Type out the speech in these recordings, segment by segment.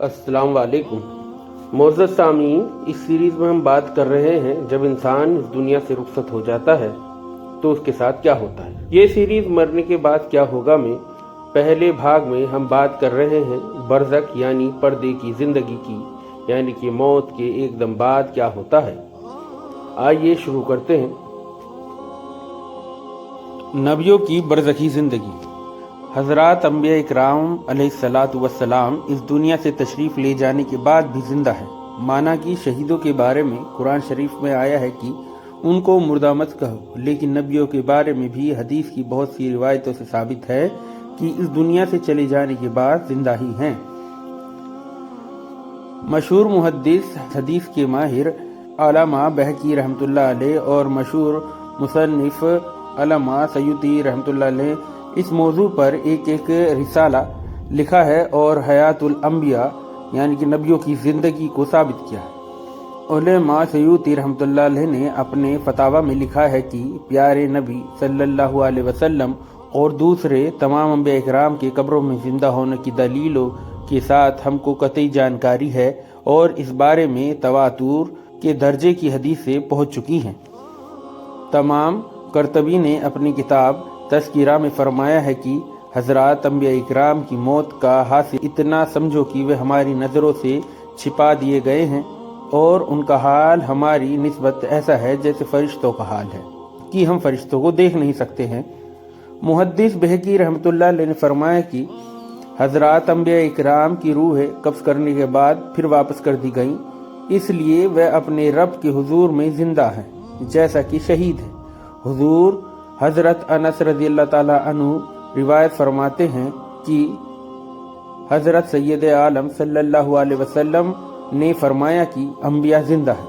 السلام علیکم معزز سامعین، اس سیریز میں ہم بات کر رہے ہیں جب انسان اس دنیا سے رخصت ہو جاتا ہے تو اس کے ساتھ کیا ہوتا ہے۔ یہ سیریز مرنے کے بعد کیا ہوگا میں پہلے بھاگ میں ہم بات کر رہے ہیں برزخ یعنی پردے کی زندگی کی، یعنی کہ موت کے ایک دم بعد کیا ہوتا ہے۔ آئیے شروع کرتے ہیں۔ نبیوں کی برزخی زندگی۔ حضرات انبیاء اکرام علیہ الصلاۃ والسلام اس دنیا سے تشریف لے جانے کے بعد بھی زندہ ہے۔ مانا کہ شہیدوں کے بارے میں قرآن شریف میں آیا ہے کہ ان کو مردہ مت کہو، لیکن نبیوں کے بارے میں بھی حدیث کی بہت سی روایتوں سے ثابت ہے کہ اس دنیا سے چلے جانے کے بعد زندہ ہی ہیں۔ مشہور محدث حدیث کے ماہر علامہ بہقی رحمۃ اللہ علیہ اور مشہور مصنف علامہ سیوطی رحمۃ اللہ علیہ اس موضوع پر ایک رسالہ لکھا ہے اور حیات الانبیاء یعنی کہ نبیوں کی زندگی کو ثابت کیا ہے۔ علامہ سیوطی رحمۃ اللہ علیہ نے اپنے فتاوی میں لکھا ہے کہ پیارے نبی صلی اللہ علیہ وسلم اور دوسرے تمام انبیاء اکرام کے قبروں میں زندہ ہونے کی دلیلوں کے ساتھ ہم کو قطعی جانکاری ہے اور اس بارے میں تواتر کے درجے کی حدیثیں پہنچ چکی ہیں۔ تمام قرطبی نے اپنی کتاب تذکرہ میں فرمایا ہے کہ حضرات انبیاء اکرام کی موت کا حاصل اتنا سمجھو کہ وہ ہماری نظروں سے چھپا دیے گئے ہیں اور ان کا حال ہماری نسبت ایسا ہے جیسے فرشتوں کا حال ہے کہ ہم فرشتوں کو دیکھ نہیں سکتے ہیں۔ محدث بہقی رحمۃ اللہ علیہ نے فرمایا کہ حضرات انبیاء اکرام کی روحیں قبض کرنے کے بعد پھر واپس کر دی گئیں، اس لیے وہ اپنے رب کے حضور میں زندہ ہیں جیسا کہ شہید ہے۔ حضور حضرت انس رضی اللہ تعالی عنہ روایت فرماتے ہیں کہ حضرت سید عالم صلی اللہ علیہ وسلم نے فرمایا کہ انبیاء زندہ ہیں،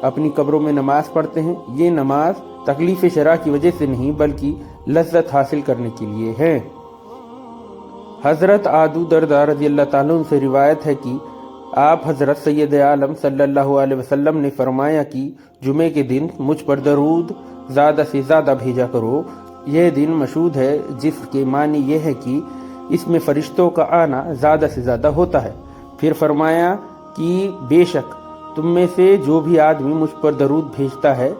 اپنی قبروں میں نماز پڑھتے ہیں۔ یہ نماز تکلیف شرع کی وجہ سے نہیں بلکہ لذت حاصل کرنے کے لیے ہے۔ حضرت ابو درداء رضی اللہ تعالیٰ عنہ سے روایت ہے کہ آپ حضرت سید عالم صلی اللہ علیہ وسلم نے فرمایا کہ جمعے کے دن مجھ پر درود زیادہ سے زیادہ بھیجا کرو۔ یہ دن مشہود ہے جس کے معنی یہ ہے کہ اس میں فرشتوں کا آنا زیادہ سے زیادہ ہوتا ہے۔ پھر فرمایا کہ بے شک تم میں سے جو بھی آدمی مجھ پر درود بھیجتا ہے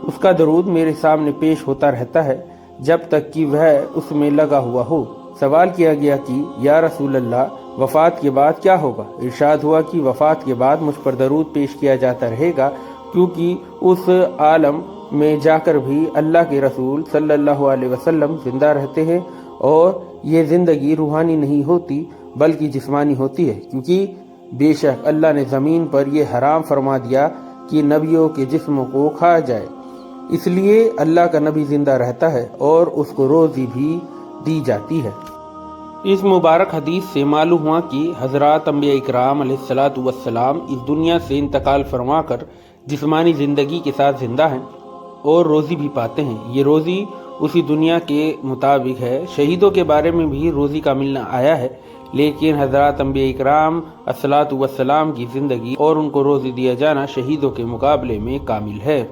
اس کا درود میرے سامنے پیش ہوتا رہتا ہے جب تک کہ وہ اس میں لگا ہوا ہو۔ سوال کیا گیا کہ یا رسول اللہ، وفات کے بعد کیا ہوگا؟ ارشاد ہوا کہ وفات کے بعد مجھ پر درود پیش کیا جاتا رہے گا، کیونکہ اس عالم میں جا کر بھی اللہ کے رسول صلی اللہ علیہ وسلم زندہ رہتے ہیں اور یہ زندگی روحانی نہیں ہوتی بلکہ جسمانی ہوتی ہے، کیونکہ بے شک اللہ نے زمین پر یہ حرام فرما دیا کہ نبیوں کے جسموں کو کھایا جائے، اس لیے اللہ کا نبی زندہ رہتا ہے اور اس کو روزی بھی دی جاتی ہے۔ اس مبارک حدیث سے معلوم ہوا کہ حضرات انبیاء اکرام علیہ الصلاۃ والسلام اس دنیا سے انتقال فرما کر جسمانی زندگی کے ساتھ زندہ ہیں اور روزی بھی پاتے ہیں۔ یہ روزی اسی دنیا کے مطابق ہے۔ شہیدوں کے بارے میں بھی روزی کا ملنا آیا ہے، لیکن حضرات انبیاء اکرام الصلاۃ والسلام کی زندگی اور ان کو روزی دیا جانا شہیدوں کے مقابلے میں کامل ہے۔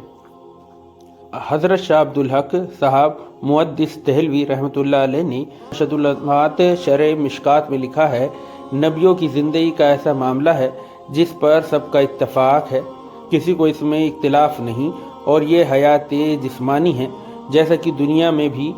حضرت شاہ عبدالحق صاحب محدث دہلوی رحمۃ اللہ علیہ نے ارشاد العلومات شرح مشکات میں لکھا ہے، نبیوں کی زندگی کا ایسا معاملہ ہے جس پر سب کا اتفاق ہے، کسی کو اس میں اختلاف نہیں، اور یہ حیات جسمانی ہے، جیسا کہ دنیا میں بھی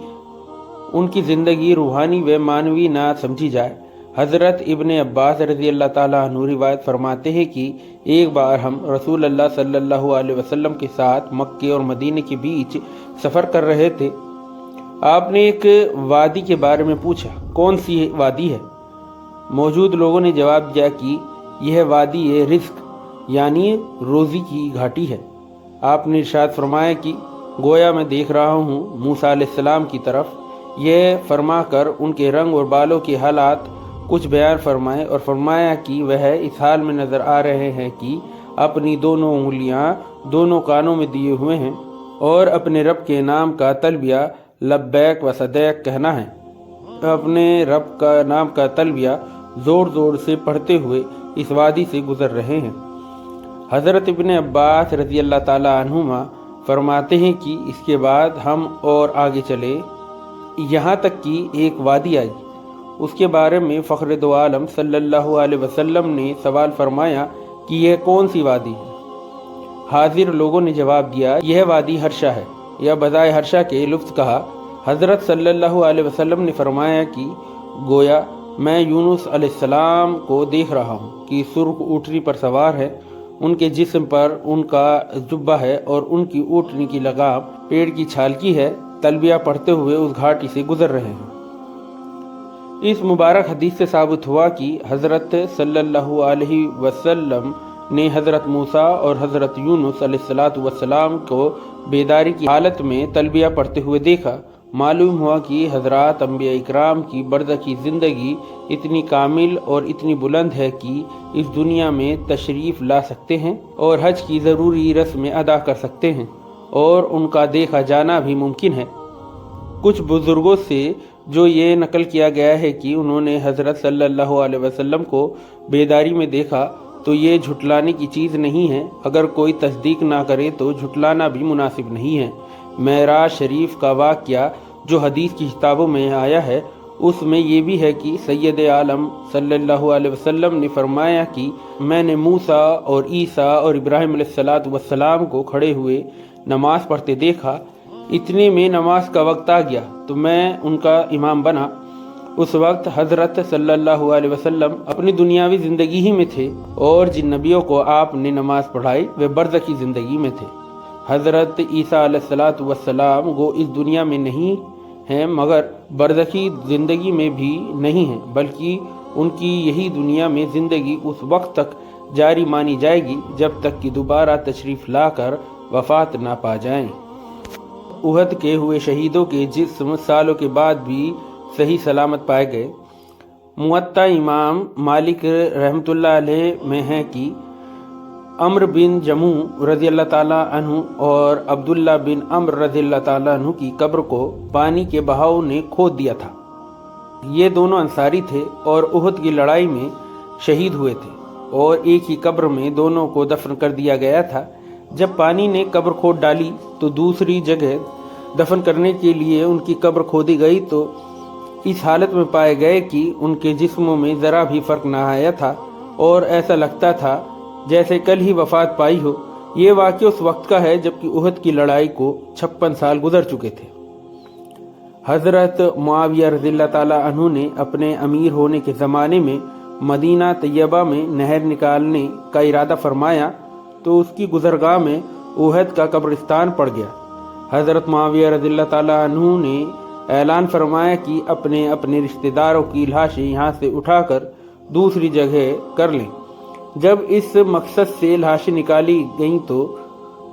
ان کی زندگی روحانی و معنوی نہ سمجھی جائے۔ حضرت ابن عباس رضی اللہ تعالیٰ عنہ روایت فرماتے ہیں کہ ایک بار ہم رسول اللہ صلی اللہ علیہ وسلم کے ساتھ مکے اور مدینے کے بیچ سفر کر رہے تھے۔ آپ نے ایک وادی کے بارے میں پوچھا، کون سی وادی ہے؟ موجود لوگوں نے جواب دیا کہ یہ وادی رزق یعنی روزی کی گھاٹی ہے۔ آپ نے ارشاد فرمایا کہ گویا میں دیکھ رہا ہوں موسیٰ علیہ السلام کی طرف۔ یہ فرما کر ان کے رنگ اور بالوں کے حالات کچھ بیان فرمائے اور فرمایا کہ وہ اس حال میں نظر آ رہے ہیں کہ اپنی دونوں انگلیاں دونوں کانوں میں دیے ہوئے ہیں اور اپنے رب کے نام کا تلبیہ لبیک و صدیق کہنا ہے۔ اپنے رب کا نام کا تلبیہ زور زور سے پڑھتے ہوئے اس وادی سے گزر رہے ہیں۔ حضرت ابن عباس رضی اللہ تعالی عنہما فرماتے ہیں کہ اس کے بعد ہم اور آگے چلے، یہاں تک کہ ایک وادی آئی اس کے بارے میں فخر دو عالم صلی اللہ علیہ وسلم نے سوال فرمایا کہ یہ کون سی وادی ہے؟ حاضر لوگوں نے جواب دیا یہ وادی ہرشا ہے یا بذائے ہرشا کے لفظ کہا۔ حضرت صلی اللہ علیہ وسلم نے فرمایا کہ گویا میں یونس علیہ السلام کو دیکھ رہا ہوں کہ سرخ اونٹنی پر سوار ہے، ان کے جسم پر ان کا جبہ ہے اور ان کی اونٹنی کی لگام پیڑ کی چھال کی ہے، تلبیہ پڑھتے ہوئے اس گھاٹی سے گزر رہے ہیں۔ اس مبارک حدیث سے ثابت ہوا کہ حضرت صلی اللہ علیہ وسلم نے حضرت موسیٰ اور حضرت یونس علیہ السلام کو بیداری کی حالت میں تلبیہ پڑھتے ہوئے دیکھا۔ معلوم ہوا کہ حضرات انبیاء اکرام کی برزخی زندگی اتنی کامل اور اتنی بلند ہے کہ اس دنیا میں تشریف لا سکتے ہیں اور حج کی ضروری رسمیں ادا کر سکتے ہیں اور ان کا دیکھا جانا بھی ممکن ہے۔ کچھ بزرگوں سے جو یہ نقل کیا گیا ہے کہ انہوں نے حضرت صلی اللہ علیہ وسلم کو بیداری میں دیکھا تو یہ جھٹلانے کی چیز نہیں ہے، اگر کوئی تصدیق نہ کرے تو جھٹلانا بھی مناسب نہیں ہے۔ معراج شریف کا واقعہ جو حدیث کی کتابوں میں آیا ہے اس میں یہ بھی ہے کہ سید عالم صلی اللہ علیہ وسلم نے فرمایا کہ میں نے موسیٰ اور عیسیٰ اور ابراہیم علیہ السلام کو کھڑے ہوئے نماز پڑھتے دیکھا، اتنے میں نماز کا وقت آ گیا تو میں ان کا امام بنا۔ اس وقت حضرت صلی اللہ علیہ وسلم اپنی دنیاوی زندگی ہی میں تھے اور جن نبیوں کو آپ نے نماز پڑھائی وہ برزخی زندگی میں تھے۔ حضرت عیسیٰ علیہ السلام وہ اس دنیا میں نہیں ہیں مگر برزخی زندگی میں بھی نہیں ہیں، بلکہ ان کی یہی دنیا میں زندگی اس وقت تک جاری مانی جائے گی جب تک کہ دوبارہ تشریف لا کر وفات نہ پا جائیں۔ احد کے ہوئے شہیدوں کے جسم سالوں کے بعد بھی صحیح سلامت پائے گئے۔ موطا امام مالک رحمۃ اللہ علیہ میں ہے کہ عمر بن جموع رضی اللہ تعالیٰ عنہ اور عبداللہ بن عمر رضی اللہ تعالیٰ عنہ کی قبر کو پانی کے بہاؤ نے کھود دیا تھا۔ یہ دونوں انصاری تھے اور احد کی لڑائی میں شہید ہوئے تھے اور ایک ہی قبر میں دونوں کو دفن کر دیا گیا تھا۔ جب پانی نے قبر کھود ڈالی تو دوسری جگہ دفن کرنے کے لیے ان کی قبر کھودی گئی تو اس حالت میں پائے گئے کہ ان کے جسموں میں ذرا بھی فرق نہ آیا تھا اور ایسا لگتا تھا جیسے کل ہی وفات پائی ہو۔ یہ واقعہ اس وقت کا ہے جبکہ احد کی لڑائی کو 56 سال گزر چکے تھے۔ حضرت معاویہ رضی اللہ تعالیٰ عنہ نے اپنے امیر ہونے کے زمانے میں مدینہ طیبہ میں نہر نکالنے کا ارادہ فرمایا تو اس کی گزرگاہ میں احد کا قبرستان پڑ گیا۔ حضرت معاویہ رضی اللہ تعالیٰ عنہ نے اعلان فرمایا کہ اپنے اپنے رشتہ داروں کی لاشیں یہاں سے اٹھا کر دوسری جگہ کر لیں۔ جب اس مقصد سے لاشیں نکالی گئیں تو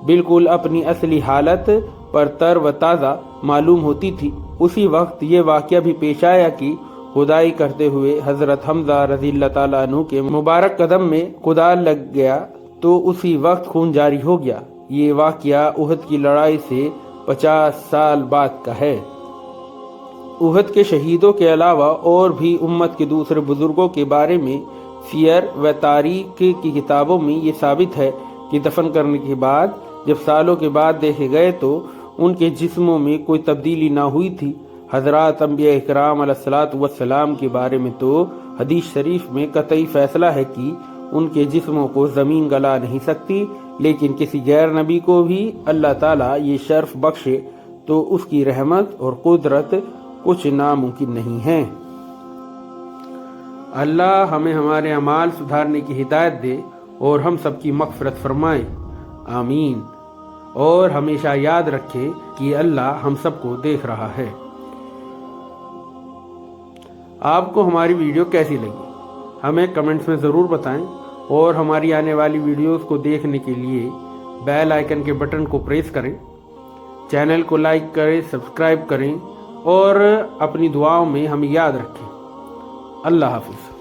بالکل اپنی اصلی حالت پر تر و تازہ معلوم ہوتی تھی۔ اسی وقت یہ واقعہ بھی پیش آیا کہ کھدائی کرتے ہوئے حضرت حمزہ رضی اللہ تعالیٰ عنہ کے مبارک قدم میں کدال لگ گیا تو اسی وقت خون جاری ہو گیا۔ یہ واقعہ احد کی لڑائی سے 50 سال بعد کا ہے۔ احد کے شہیدوں کے علاوہ اور بھی امت کے دوسرے بزرگوں کے بارے میں سیر و تاریخ کی کتابوں میں یہ ثابت ہے کہ دفن کرنے کے بعد جب سالوں کے بعد دیکھے گئے تو ان کے جسموں میں کوئی تبدیلی نہ ہوئی تھی۔ حضرات انبیاء اکرام علیہ السلام کے بارے میں تو حدیث شریف میں قطعی فیصلہ ہے کہ ان کے جسموں کو زمین گلا نہیں سکتی، لیکن کسی غیر نبی کو بھی اللہ تعالیٰ یہ شرف بخشے تو اس کی رحمت اور قدرت کچھ ناممکن نہیں ہے۔ اللہ ہمیں ہمارے اعمال سدھارنے کی ہدایت دے اور ہم سب کی مغفرت فرمائے، آمین۔ اور ہمیشہ یاد رکھے کہ اللہ ہم سب کو دیکھ رہا ہے۔ آپ کو ہماری ویڈیو کیسی لگی ہمیں کمنٹس میں ضرور بتائیں اور ہماری آنے والی ویڈیوز کو دیکھنے کے لیے بیل آئیکن کے بٹن کو پریس کریں، چینل کو لائک کریں، سبسکرائب کریں اور اپنی دعاؤں میں ہمیں یاد رکھیں۔ اللہ حافظ۔